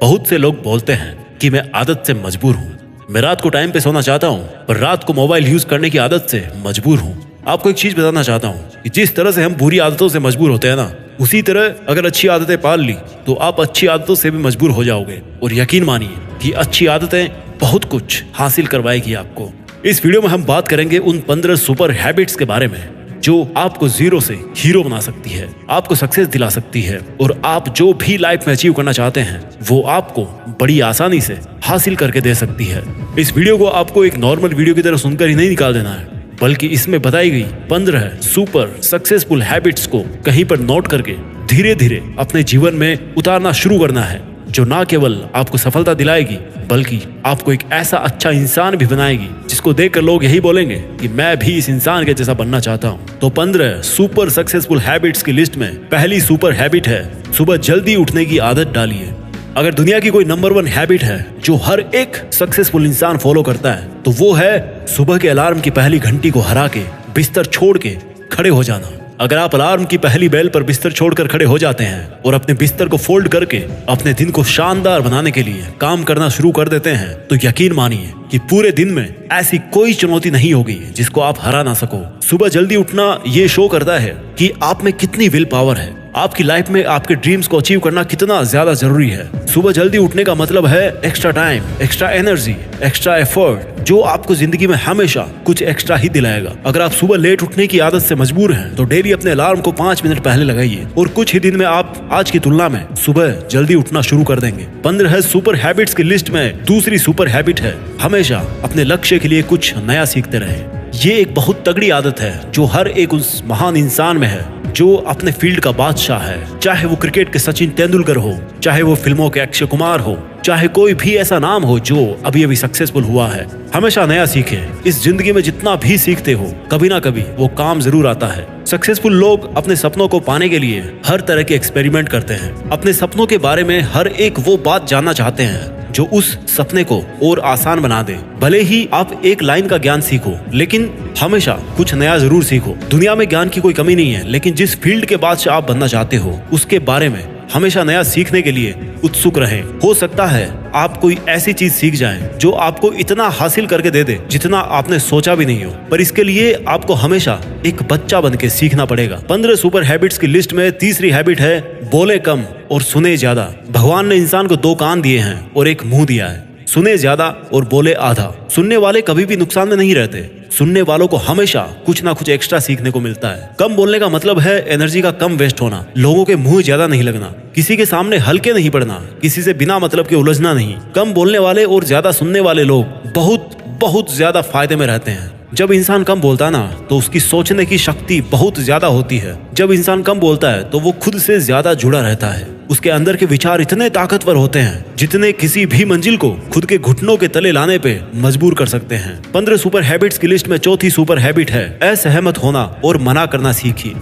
बहुत से लोग बोलते हैं कि मैं आदत से मजबूर हूँ, मैं रात को टाइम पे सोना चाहता हूँ पर रात को मोबाइल यूज करने की आदत से मजबूर हूँ। आपको एक चीज बताना चाहता हूँ कि जिस तरह से हम बुरी आदतों से मजबूर होते हैं ना, उसी तरह अगर अच्छी आदतें पाल ली तो आप अच्छी आदतों से भी मजबूर हो जाओगे। और यकीन मानिए कि अच्छी आदतें बहुत कुछ हासिल करवाएगी आपको। इस वीडियो में हम बात करेंगे उन 15 सुपर हैबिट्स के बारे में जो आपको जीरो से हीरो बना सकती है, आपको सक्सेस दिला सकती है और आप जो भी लाइफ में अचीव करना चाहते हैं वो आपको बड़ी आसानी से हासिल करके दे सकती है। इस वीडियो को आपको एक नॉर्मल वीडियो की तरह सुनकर ही नहीं निकाल देना है, बल्कि इसमें बताई गई 15 सुपर सक्सेसफुल हैबिट्स को कहीं पर नोट करके धीरे धीरे अपने जीवन में उतारना शुरू करना है, जो ना केवल आपको सफलता दिलाएगी बल्कि आपको एक ऐसा अच्छा इंसान भी बनाएगी जिसको देखकर लोग यही बोलेंगे कि मैं भी इस इंसान के जैसा बनना चाहता हूँ। तो 15 सुपर सक्सेसफुल हैबिट्स की लिस्ट में पहली सुपर हैबिट है सुबह जल्दी उठने की आदत डालिए। अगर दुनिया की कोई नंबर 1 हैबिट है जो हर एक सक्सेसफुल इंसान फॉलो करता है तो वो है सुबह के अलार्म की पहली घंटी को हरा के बिस्तर छोड़ के खड़े हो जाना। अगर आप अलार्म की पहली बेल पर बिस्तर छोड़कर खड़े हो जाते हैं और अपने बिस्तर को फोल्ड करके अपने दिन को शानदार बनाने के लिए काम करना शुरू कर देते हैं तो यकीन मानिए कि पूरे दिन में ऐसी कोई चुनौती नहीं होगी जिसको आप हरा ना सको। सुबह जल्दी उठना ये शो करता है कि आप में कितनी विल पावर है, आपकी लाइफ में आपके ड्रीम्स को अचीव करना कितना ज्यादा जरूरी है। सुबह जल्दी उठने का मतलब है extra time, extra energy, extra effort, जो आपको जिंदगी में हमेशा कुछ एक्स्ट्रा ही दिलाएगा। अगर आप सुबह लेट उठने की आदत से मजबूर हैं तो डेली अपने अलार्म को 5 मिनट पहले लगाइए और कुछ ही दिन में आप आज की तुलना में सुबह जल्दी उठना शुरू कर देंगे। 15 सुपर हैबिट्स की लिस्ट में दूसरी सुपर हैबिट है हमेशा अपने लक्ष्य के लिए कुछ नया सीखते रहे। ये एक बहुत तगड़ी आदत है जो हर एक उस महान इंसान में है जो अपने फील्ड का बादशाह है। चाहे वो क्रिकेट के सचिन तेंदुलकर हो, चाहे वो फिल्मों के अक्षय कुमार हो, चाहे कोई भी ऐसा नाम हो जो अभी अभी सक्सेसफुल हुआ है, हमेशा नया सीखे। इस जिंदगी में जितना भी सीखते हो कभी ना कभी वो काम जरूर आता है। सक्सेसफुल लोग अपने सपनों को पाने के लिए हर तरह के एक्सपेरिमेंट करते हैं। अपने सपनों के बारे में हर एक वो बात जानना चाहते हैं जो उस सपने को और आसान बना दे। भले ही आप एक लाइन का ज्ञान सीखो लेकिन हमेशा कुछ नया जरूर सीखो। दुनिया में ज्ञान की कोई कमी नहीं है, लेकिन जिस फील्ड के बादशाह आप बनना चाहते हो उसके बारे में हमेशा नया सीखने के लिए उत्सुक रहें। हो सकता है आप कोई ऐसी चीज सीख जाएं जो आपको इतना हासिल करके दे दे जितना आपने सोचा भी नहीं हो, पर इसके लिए आपको हमेशा एक बच्चा बन के सीखना पड़ेगा। 15 सुपर हैबिट्स की लिस्ट में तीसरी हैबिट है बोले कम और सुने ज्यादा। भगवान ने इंसान को 2 कान दिए हैं और एक मुंह दिया है, सुने ज्यादा और बोले आधा। सुनने वाले कभी भी नुकसान में नहीं रहते, सुनने वालों को हमेशा कुछ ना कुछ एक्स्ट्रा सीखने को मिलता है। कम बोलने का मतलब है एनर्जी का कम वेस्ट होना, लोगों के मुंह ज्यादा नहीं लगना, किसी के सामने हल्के नहीं पड़ना, किसी से बिना मतलब के उलझना नहीं। कम बोलने वाले और ज्यादा सुनने वाले लोग बहुत बहुत ज्यादा फायदे में रहते हैं। जब इंसान कम बोलता है ना तो उसकी सोचने की शक्ति बहुत ज्यादा होती है। जब इंसान कम बोलता है तो वो खुद से ज्यादा जुड़ा रहता है। उसके अंदर के विचार इतने ताकतवर होते हैं जितने किसी भी मंजिल को खुद के घुटनों के तले लाने पे मजबूर कर सकते हैं। 15 सुपर हैबिट्स की लिस्ट में चौथी सुपर हैबिट है असहमत होना और मना करना सीखिए।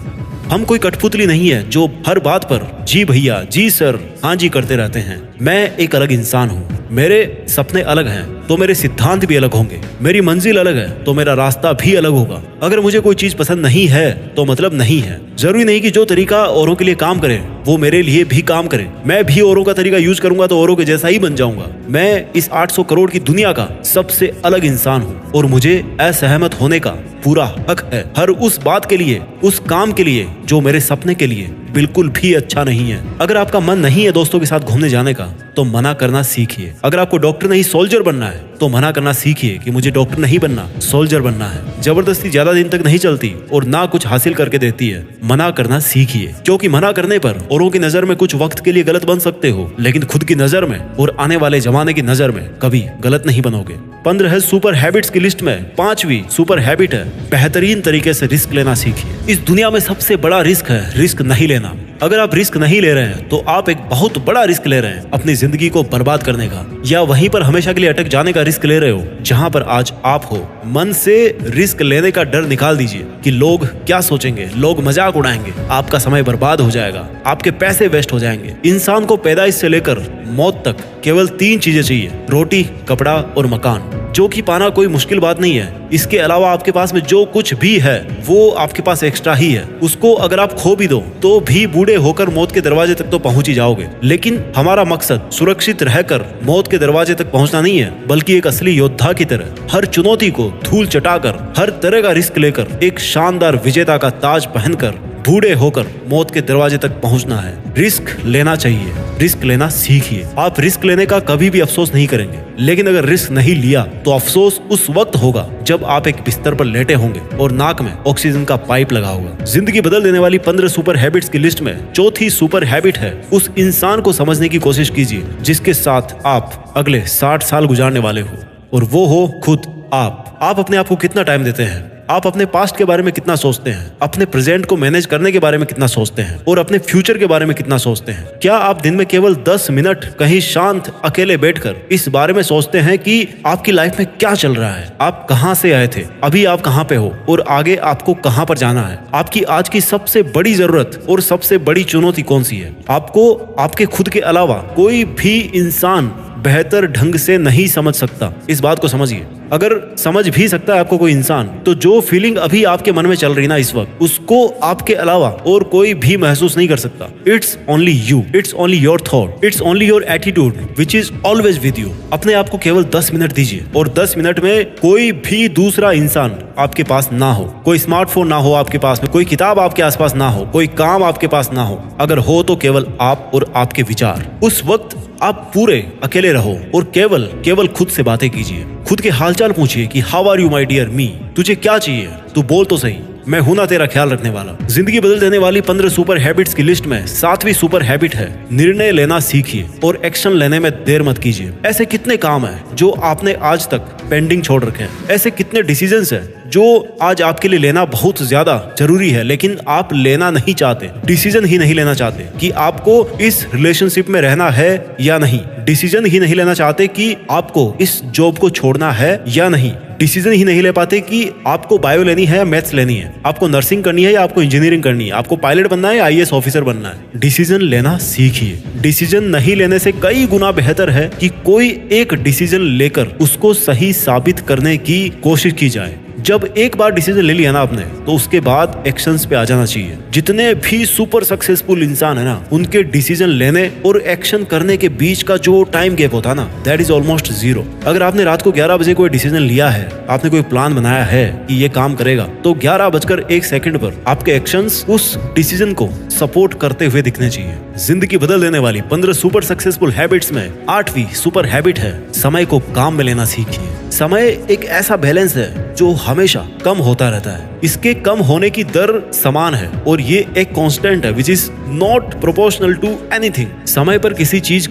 हम कोई कठपुतली नहीं है जो हर बात पर जी भैया, जी सर, हाँ जी करते रहते हैं। मैं एक अलग इंसान हूँ, मेरे सपने अलग हैं तो मेरे सिद्धांत भी अलग होंगे, मेरी मंजिल अलग है तो मेरा रास्ता भी अलग होगा। अगर मुझे कोई चीज पसंद नहीं है तो मतलब नहीं है। जरूरी नहीं कि जो तरीका औरों के लिए काम करे वो मेरे लिए भी काम करे। मैं भी औरों का तरीका यूज करूंगा तो औरों के जैसा ही बन जाऊंगा। मैं इस 800 करोड़ की दुनिया का सबसे अलग इंसान हूँ और मुझे असहमत होने का पूरा हक है हर उस बात के लिए, उस काम के लिए जो मेरे सपने के लिए बिल्कुल भी अच्छा नहीं है। अगर आपका मन नहीं है दोस्तों के साथ घूमने जाने का तो मना करना सीखिए। अगर आपको डॉक्टर नहीं सोल्जर बनना है तो मना करना सीखिए कि मुझे डॉक्टर नहीं बनना, सोल्जर बनना है। जबरदस्ती ज्यादा दिन तक नहीं चलती और ना कुछ हासिल करके देती है। मना करना सीखिए, क्योंकि मना करने पर औरों की नजर में कुछ वक्त के लिए गलत बन सकते हो लेकिन खुद की नजर में और आने वाले जमाने की नजर में कभी गलत नहीं बनोगे। 15 सुपर हैबिट्स की लिस्ट में 5वीं सुपर हैबिट है बेहतरीन तरीके से रिस्क लेना सीखिए। इस दुनिया में सबसे बड़ा रिस्क है रिस्क नहीं लेना। अगर आप रिस्क नहीं ले रहे हैं तो आप एक बहुत बड़ा रिस्क ले रहे हैं अपनी जिंदगी को बर्बाद करने का, या वहीं पर हमेशा के लिए अटक जाने का रिस्क ले रहे हो जहां पर आज आप हो। मन से रिस्क लेने का डर निकाल दीजिए कि लोग क्या सोचेंगे, लोग मजाक उड़ाएंगे, आपका समय बर्बाद हो जाएगा, आपके पैसे वेस्ट हो जाएंगे। इंसान को पैदाइश से लेकर मौत तक केवल 3 चीजें चाहिए, रोटी, कपड़ा और मकान, जो कि पाना कोई मुश्किल बात नहीं है। इसके अलावा आपके पास में जो कुछ भी है वो आपके पास एक्स्ट्रा ही है। उसको अगर आप खो भी दो तो भी बूढ़े होकर मौत के दरवाजे तक तो पहुंच ही जाओगे। लेकिन हमारा मकसद सुरक्षित रहकर मौत के दरवाजे तक पहुंचना नहीं है, बल्कि एक असली योद्धा की तरह हर चुनौती को धूल चटाकर, हर तरह का रिस्क लेकर, एक शानदार विजेता का ताज पहनकर बूढ़े होकर मौत के दरवाजे तक पहुंचना है। रिस्क लेना चाहिए, रिस्क लेना सीखिए। आप रिस्क लेने का कभी भी अफसोस नहीं करेंगे, लेकिन अगर रिस्क नहीं लिया तो अफसोस उस वक्त होगा जब आप एक बिस्तर पर लेटे होंगे और नाक में ऑक्सीजन का पाइप लगा होगा। जिंदगी बदल देने वाली 15 सुपर हैबिट्स की लिस्ट में चौथी सुपर हैबिट है, उस इंसान को समझने की कोशिश कीजिए जिसके साथ आप अगले 60 साल गुजारने वाले हो, और वो हो खुद आप। आप अपने आप को कितना टाइम देते हैं? आप अपने पास्ट के बारे में कितना सोचते हैं? अपने प्रेजेंट को मैनेज करने के बारे में कितना सोचते हैं? और अपने फ्यूचर के बारे में कितना सोचते हैं? क्या आप दिन में केवल 10 मिनट कहीं शांत अकेले बैठकर इस बारे में सोचते हैं कि आपकी लाइफ में क्या चल रहा है? आप कहां से आए थे, अभी आप कहां पे हो और आगे आपको कहां पर जाना है? आपकी आज की सबसे बड़ी जरूरत और सबसे बड़ी चुनौती कौन सी है? आपको आपके खुद के अलावा कोई भी इंसान बेहतर ढंग से नहीं समझ सकता। इस बात को समझिए। अगर समझ भी सकता है आपको कोई इंसान, तो जो फीलिंग अभी आपके मन में चल रही ना इस वक्त, उसको आपके अलावा और कोई भी महसूस नहीं कर सकता। It's only you, it's only your thought, it's only your attitude which is always with you. अपने आप को केवल 10 मिनट दीजिए, और 10 मिनट में कोई भी दूसरा इंसान आपके पास ना हो, कोई स्मार्टफोन ना हो आपके पास में, कोई किताब आपके आसपास ना हो, कोई काम आपके पास ना हो। अगर हो तो केवल आप और आपके विचार। उस वक्त आप पूरे अकेले रहो और केवल खुद से बातें कीजिए। खुद के हालचाल पूछिए कि how are you my dear मी, तुझे क्या चाहिए, तू बोल तो सही, मैं हूं ना तेरा ख्याल रखने वाला। जिंदगी बदल देने वाली 15 सुपर हैबिट्स की लिस्ट में 7वीं सुपर हैबिट है, निर्णय लेना सीखिए और एक्शन लेने में देर मत कीजिए। ऐसे कितने काम है जो आपने आज तक पेंडिंग छोड़ रखे हैं? ऐसे कितने डिसीजंस है जो आज आपके लिए लेना बहुत ज्यादा जरूरी है, लेकिन आप लेना नहीं चाहते, डिसीजन ही नहीं लेना चाहते कि आपको इस रिलेशनशिप में रहना है या नहीं, डिसीजन ही नहीं लेना चाहते कि आपको इस जॉब को छोड़ना है या नहीं, डिसीजन ही नहीं ले पाते कि आपको बायो लेनी है या मैथ्स लेनी है, आपको नर्सिंग करनी है या आपको इंजीनियरिंग करनी है, आपको पायलट बनना है या आईएएस ऑफिसर बनना है। डिसीजन लेना सीखिए। डिसीजन नहीं लेने से कई गुना बेहतर है कि कोई एक डिसीजन लेकर उसको सही साबित करने की कोशिश की जाए। जब एक बार डिसीजन ले लिया ना आपने, तो उसके बाद एक्शंस पे आ जाना चाहिए। जितने भी सुपर सक्सेसफुल इंसान है ना, उनके डिसीजन लेने और एक्शन करने के बीच का जो टाइम गैप होता है ना, दैट इज ऑलमोस्ट 0। अगर आपने रात को 11 बजे कोई डिसीजन लिया है, आपने कोई प्लान बनाया है कि ये काम करेगा, तो 11:01 पर आपके एक्शंस उस डिसीजन को सपोर्ट करते हुए दिखने चाहिए। जिंदगी बदल देने वाली 15 सुपर सक्सेसफुल हैबिट्स में 8वीं सुपर हैबिट है, समय को काम में लेना सीखिए। समय एक ऐसा बैलेंस है जो हमेशा कम होता रहता है। इसके कम होने की दर समान है और ये एक कांस्टेंट है which is not proportional to anything. समय पर किसी चीज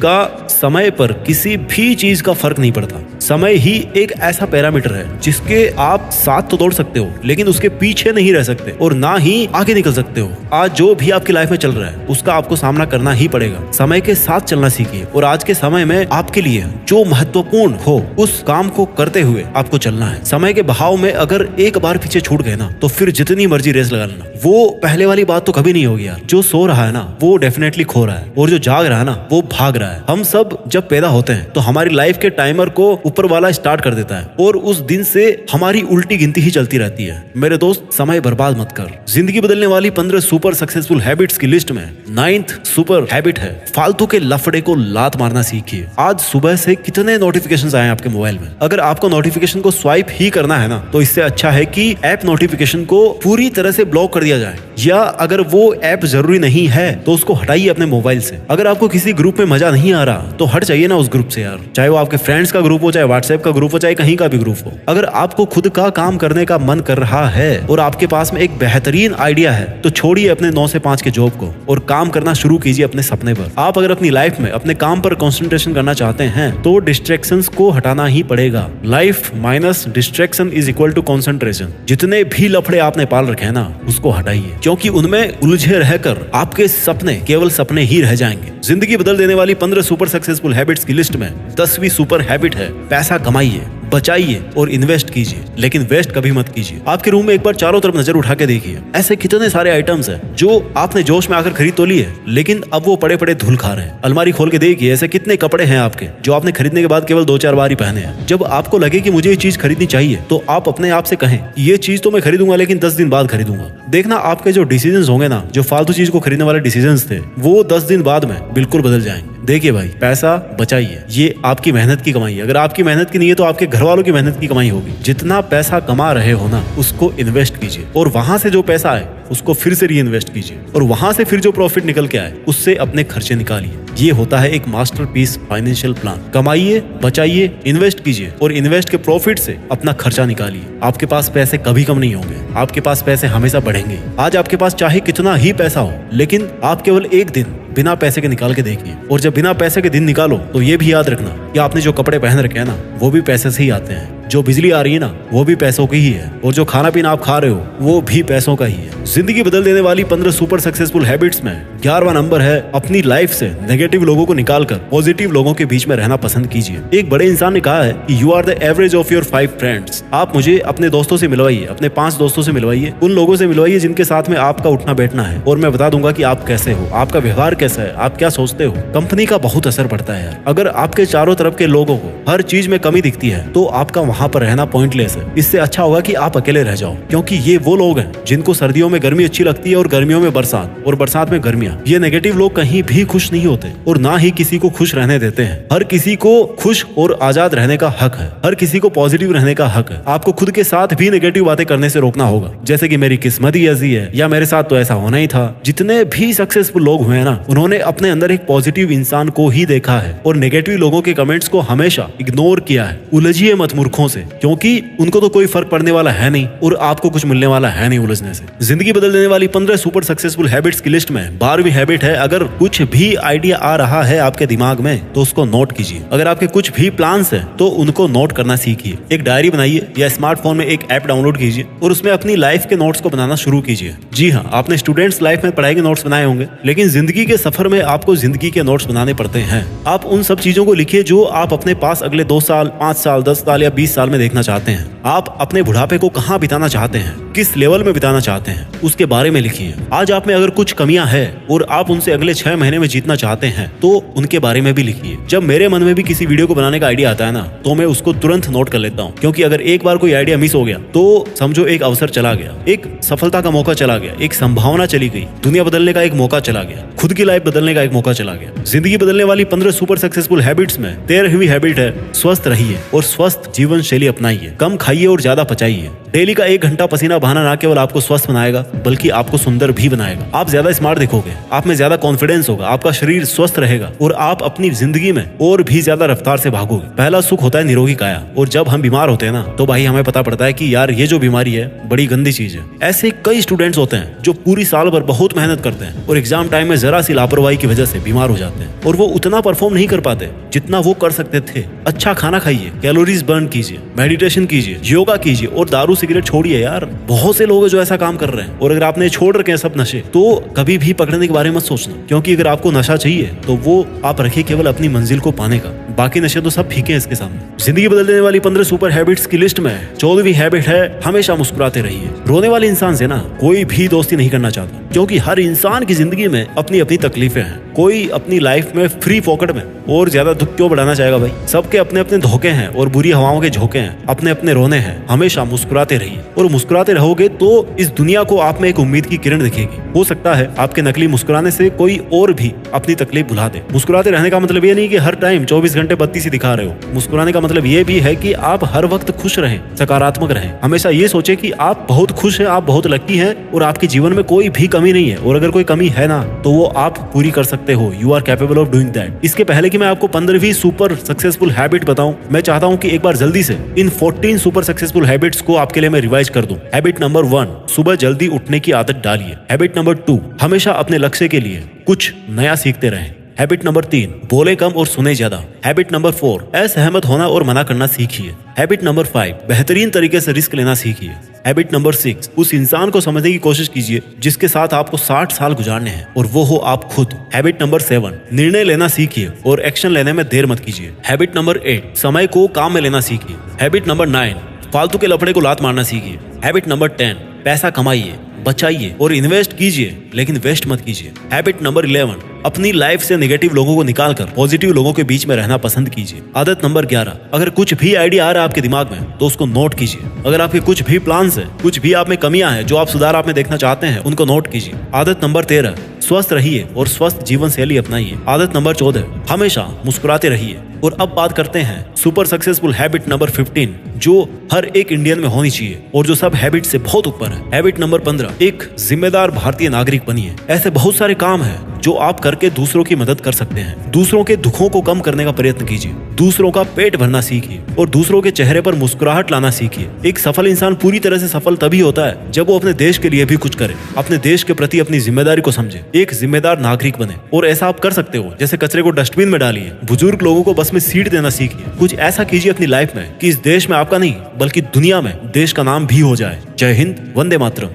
का फर्क नहीं पड़ता। समय ही एक ऐसा पैरामीटर है जिसके आप साथ तो दौड़ सकते हो, लेकिन उसके पीछे नहीं रह सकते और ना ही आगे निकल सकते हो। आज जो भी आपकी लाइफ में चल रहा है उसका आपको सामना करना ही पड़ेगा। समय के साथ चलना सीखिए और आज के समय में आपके लिए जो महत्वपूर्ण हो उस काम को करते हुए आपको चलना है। समय के बहाव में अगर एक बार पीछे छूट गए ना, तो फिर जितनी मर्जी रेस लगा लेना, वो पहले वाली बात तो कभी नहीं होगी यार। जो सो रहा है ना वो डेफिनेटली खो रहा है, और जो जाग रहा है ना वो भाग रहा है। हम सब जब पैदा होते हैं तो हमारी लाइफ के टाइमर को ऊपर वाला स्टार्ट कर देता है और उस दिन से हमारी उल्टी गिनती ही चलती रहती है। मेरे दोस्त, समय बर्बाद मत कर। जिंदगी बदलने वाली 15 सुपर सक्सेसफुल हैबिट्स की लिस्ट में 9th सुपर हैबिट है, फालतू के लफड़े को लात मारना सीखिए। आज सुबह से कितने नोटिफिकेशंस आए आपके मोबाइल में। अगर आपको नोटिफिकेशन को स्वाइप ही करना है ना, तो इससे अच्छा है कि ऐप नोटिफिकेशन को पूरी तरह से ब्लॉक कर दिया जाए, या अगर वो ऐप जरूरी नहीं है तो उसको हटाइए अपने मोबाइल से। अगर आपको किसी ग्रुप में मजा नहीं आ रहा तो हट जाइए ना उस ग्रुप से यार, चाहे वो आपके फ्रेंड्स का ग्रुप हो, चाहे व्हाट्सएप का ग्रुप हो, चाहे कहीं का भी ग्रुप हो। अगर आपको खुद का काम करने का मन कर रहा है और आपके पास में एक बेहतरीन आइडिया है, तो छोड़िए अपने 9 से 5 के जॉब को और काम करना शुरू कीजिए अपने सपने पर। आप अगर अपनी लाइफ में अपने काम पर कंसंट्रेशन करना चाहते हैं तो डिस्ट्रैक्शंस को हटाना ही पड़ेगा। Life minus distraction is equal to concentration. जितने भी लफड़े आपने पाल रखे हैं ना, उसको हटाइए, क्योंकि उनमें उलझे रहकर आपके सपने केवल सपने ही रह जाएंगे। जिंदगी बदल देने वाली 15 सुपर सक्सेसफुल हैबिट्स की लिस्ट में 10वीं सुपर हैबिट है, पैसा कमाइए, बचाइए और इन्वेस्ट कीजिए, लेकिन वेस्ट कभी मत कीजिए। आपके रूम में एक बार चारों तरफ नजर उठा के देखिए, ऐसे कितने सारे आइटम्स हैं जो आपने जोश में आकर खरीद तो लिए, लेकिन अब वो पड़े पड़े धूल खा रहे हैं। अलमारी खोल के देखिए, ऐसे कितने कपड़े हैं आपके जो आपने खरीदने के बाद केवल 2-4 बार ही पहने हैं। जब आपको लगे कि मुझे ये चीज खरीदनी चाहिए, तो आप अपने आप से कहें ये चीज तो मैं खरीदूंगा, लेकिन 10 दिन बाद खरीदूंगा। देखना आपके जो डिसीजंस होंगे ना, जो फालतू चीज को खरीदने वाले डिसीजंस थे, वो 10 दिन बाद में बिल्कुल बदल जाएंगे। देखिए भाई, पैसा बचाइए, ये आपकी मेहनत की कमाई है। अगर आपकी मेहनत की नहीं है तो आपके घर वालों की मेहनत की कमाई होगी। जितना पैसा कमा रहे हो ना, उसको इन्वेस्ट कीजिए, और वहां से जो पैसा आए उसको फिर से री इन्वेस्ट कीजिए, और वहां से फिर जो प्रॉफिट निकल के आए उससे अपने खर्चे निकालिए। ये होता है एक मास्टरपीस फाइनेंशियल प्लान। कमाइए, बचाइए, इन्वेस्ट कीजिए, और इन्वेस्ट के प्रॉफिट से अपना खर्चा निकालिए। आपके पास पैसे कभी कम नहीं होंगे, आपके पास पैसे हमेशा बढ़ेंगे। आज आपके पास चाहे कितना ही पैसा हो, लेकिन आप केवल एक दिन बिना पैसे के निकाल के देखिए, और जब बिना पैसे के दिन निकालो तो ये भी याद रखना कि आपने जो कपड़े पहन रखे हैं ना, वो भी पैसे से ही आते हैं। जो बिजली आ रही है ना, वो भी पैसों की ही है, और जो खाना पीना आप खा रहे हो वो भी पैसों का ही है। जिंदगी बदल देने वाली 15 सुपर सक्सेसफुल हैबिट्स में 11वां नंबर है, अपनी लाइफ से नेगेटिव लोगों को निकालकर पॉजिटिव लोगों के बीच में रहना पसंद कीजिए। एक बड़े इंसान ने कहा है कि you are the average of your 5 friends. आप मुझे अपने दोस्तों से मिलवाइए, अपने 5 दोस्तों से मिलवाइए, उन लोगों से मिलवाइए जिनके साथ में आपका उठना बैठना है, और मैं बता दूंगा कि आप कैसे हो, आपका व्यवहार कैसा है, आप क्या सोचते हो। कंपनी का बहुत असर पड़ता है यार। अगर आपके चारों तरफ के लोगों को हर चीज में कमी दिखती है, तो आपका वहां पर रहना पॉइंटलेस है। इससे अच्छा होगा कि आप अकेले रह जाओ, क्योंकि ये वो लोग हैं जिनको सर्दियों में गर्मी अच्छी लगती है और गर्मियों में बरसात, और बरसात में गर्मियां। ये नेगेटिव लोग कहीं भी खुश नहीं होते, और ना ही किसी को खुश रहने देते हैं। हर किसी को खुश और आजाद रहने का हक है, हर किसी को पॉजिटिव रहने का हक है। आपको खुद के साथ भी नेगेटिव बातें करने से रोकना होगा, जैसे कि मेरी किस्मत ही ऐसी है, या मेरे साथ तो ऐसा होना ही था। जितने भी सक्सेसफुल लोग हुए ना, उन्होंने अपने अंदर एक पॉजिटिव इंसान को ही देखा है, और नेगेटिव लोगों के कमेंट्स को हमेशा इग्नोर किया है। उलझिए मत मूर्खों से, क्योंकि उनको तो कोई फर्क पड़ने वाला है नहीं, और आपको कुछ मिलने वाला है नहीं उलझने से। जिंदगी बदल देने वाली 15 सुपर सक्सेसफुल हैबिट्स की लिस्ट में 12वीं हैबिट है, अगर कुछ भी आइडिया आ रहा है आपके दिमाग में तो उसको नोट कीजिए। अगर आपके कुछ भी प्लान्स हैं तो उनको नोट करना सीखिए। एक डायरी बनाइए, या स्मार्टफोन में एक ऐप डाउनलोड कीजिए, और उसमें अपनी लाइफ के नोट्स को बनाना शुरू कीजिए। जी हाँ, आपने स्टूडेंट्स लाइफ में पढ़ाई के नोट्स बनाए होंगे, लेकिन जिंदगी के सफर में आपको जिंदगी के नोट्स बनाने पड़ते हैं। आप उन सब चीजों को लिखिए जो आप अपने पास अगले 2 साल, 5 साल, 10 साल या 20 साल में देखना चाहते हैं। आप अपने बुढ़ापे को कहाँ बिताना चाहते हैं, किस लेवल में बिताना चाहते हैं, उसके बारे में लिखिए। आज आप में अगर कुछ कमियां हैं और आप उनसे अगले 6 महीने में जीतना चाहते हैं, तो उनके बारे में भी लिखिए। जब मेरे मन में भी किसी वीडियो को बनाने का आइडिया आता है ना, तो मैं उसको तुरंत नोट कर लेता हूँ, क्योंकि अगर एक बार कोई आइडिया मिस हो गया तो समझो एक अवसर चला गया, एक सफलता का मौका चला गया, एक संभावना चली गई, दुनिया बदलने का एक मौका चला गया, खुद की लाइफ बदलने का एक मौका चला गया। जिंदगी बदलने वाली 15 सुपर सक्सेसफुल हैबिट्स में 13वीं हैबिट है, स्वस्थ रहिए और स्वस्थ जीवन शैली अपनाइए। कम खाइए और ज्यादा पचाइए। डेली का 1 घंटा पसीना बहाना ना केवल आपको स्वस्थ बनाएगा, बल्कि आपको सुंदर भी बनाएगा। आप ज्यादा स्मार्ट दिखोगे, आप में ज्यादा कॉन्फिडेंस होगा, आपका शरीर स्वस्थ रहेगा, और आप अपनी जिंदगी में और भी ज्यादा रफ्तार से भागोगे। पहला सुख होता है निरोगी काया, और जब हम बीमार होते हैं ना, तो भाई हमें पता पड़ता है कि यार ये जो बीमारी है बड़ी गंदी चीज है। ऐसे कई स्टूडेंट्स होते हैं जो पूरी साल भर बहुत मेहनत करते हैं, और एग्जाम टाइम में जरा सी लापरवाही की वजह से बीमार हो जाते हैं, और वो उतना परफॉर्म नहीं कर पाते जितना वो कर सकते थे। अच्छा खाना खाइए, कैलोरीज बर्न कीजिए, मेडिटेशन कीजिए, योगा कीजिए, और दारू सिगरेट छोड़िए यार। बहुत से लोग हैं जो ऐसा काम कर रहे हैं, और अगर आपने छोड़ रखे हैं सब नशे, तो कभी भी पकड़ने के बारे में मत सोचना, क्योंकि अगर आपको नशा चाहिए तो वो आप रखिए केवल अपनी मंजिल को पाने का, बाकी नशे तो सब फीके हैं इसके सामने। जिंदगी बदल देने वाली 15 सुपर हैबिट्स की लिस्ट में 14वीं हैबिट है, हमेशा मुस्कुराते रहिए। रोने वाले इंसान से ना कोई भी दोस्ती नहीं करना चाहता, क्योंकि हर इंसान की जिंदगी में अपनी अपनी तकलीफें हैं। कोई अपनी लाइफ में फ्री पॉकेट में और ज्यादा दुख क्यों बढ़ाना चाहेगा भाई। सबके अपने अपने धोखे हैं और बुरी हवाओं के झोंके हैं, अपने अपने रोने हैं। हमेशा मुस्कुराते रहिए, और मुस्कुराते रहोगे तो इस दुनिया को आप में एक उम्मीद की किरण दिखेगी। हो सकता है आपके नकली मुस्कुराने से कोई और भी अपनी तकलीफ भुला दे। मुस्कुराते रहने का मतलब ये नहीं कि हर टाइम 24 घंटे बत्ती सी दिखा रहे हो। मुस्कुराने का मतलब ये भी है कि आप हर वक्त खुश रहें, सकारात्मक रहें। हमेशा ये सोचे कि आप बहुत खुश हैं, आप बहुत लकी हैं, और आपके जीवन में कोई भी कमी नहीं है, और अगर कोई कमी है ना, तो वो आप पूरी कर सकते हो। You are capable of doing that. इसके पहले कि मैं आपको 15वीं सुपर सक्सेसफुल हैबिट बताऊं, मैं चाहता हूं कि एक बार जल्दी से इन 14 सुपर सक्सेसफुल हैबिट्स को आपके लिए मैं रिवाइज कर दूं। हैबिट नंबर 1, सुबह जल्दी उठने की आदत डालिए। हैबिट नंबर 2, हमेशा अपने लक्ष्य के लिए कुछ नया सीखते रहें। हैबिट नंबर 3, बोले कम और सुने ज्यादा। हैबिट नंबर 4, असहमत होना और मना करना सीखिए। हैबिट नंबर 5, बेहतरीन तरीके से रिस्क लेना सीखिए। हैबिट नंबर 6, उस इंसान को समझने की कोशिश कीजिए जिसके साथ आपको 60 साल गुजारने हैं और वो हो आप खुद। हैबिट नंबर 7, निर्णय लेना सीखिए और एक्शन लेने में देर मत कीजिए। हैबिट नंबर 8, समय को काम में लेना सीखिए। हैबिट नंबर 9, फालतू के लफड़े को लात मारना सीखिए। हैबिट नंबर 10, पैसा कमाइए, बचाइए और इन्वेस्ट कीजिए, लेकिन वेस्ट मत कीजिए। हैबिट नंबर 11, अपनी लाइफ से नेगेटिव लोगों को निकालकर पॉजिटिव लोगों के बीच में रहना पसंद कीजिए। आदत नंबर 11, अगर कुछ भी आइडिया आ रहा है आपके दिमाग में तो उसको नोट कीजिए। अगर आपके कुछ भी प्लान्स है, कुछ भी आप में कमियां हैं जो आप सुधार आप में देखना चाहते हैं, उनको नोट कीजिए। आदत नंबर 13, स्वस्थ रहिए और स्वस्थ जीवन शैली अपनाइए। आदत नंबर 14, हमेशा मुस्कुराते रहिए। और अब बात करते हैं सुपर सक्सेसफुल हैबिट नंबर 15, जो हर एक इंडियन में होनी चाहिए और जो सब हैबिट से बहुत ऊपर है। हैबिट नंबर 15, एक जिम्मेदार भारतीय नागरिक बनिए। ऐसे बहुत सारे काम हैं जो आप करके दूसरों की मदद कर सकते हैं। दूसरों के दुखों को कम करने का प्रयत्न कीजिए, दूसरों का पेट भरना सीखिए और दूसरों के चेहरे पर मुस्कुराहट लाना सीखिए। एक सफल इंसान पूरी तरह से सफल तभी होता है जब वो अपने देश के लिए भी कुछ करे, अपने देश के प्रति अपनी जिम्मेदारी को समझे, एक जिम्मेदार नागरिक बने। और ऐसा आप कर सकते हो, जैसे कचरे को डस्टबिन में डालिए, बुजुर्ग लोगों को बस में सीट देना सीखिए। कुछ ऐसा कीजिए अपनी लाइफ में कि इस देश में आपका नहीं बल्कि दुनिया में देश का नाम भी हो जाए। जय हिंद, वंदे मातरम।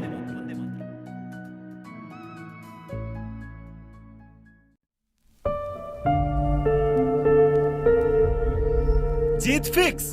जीत फिक्स।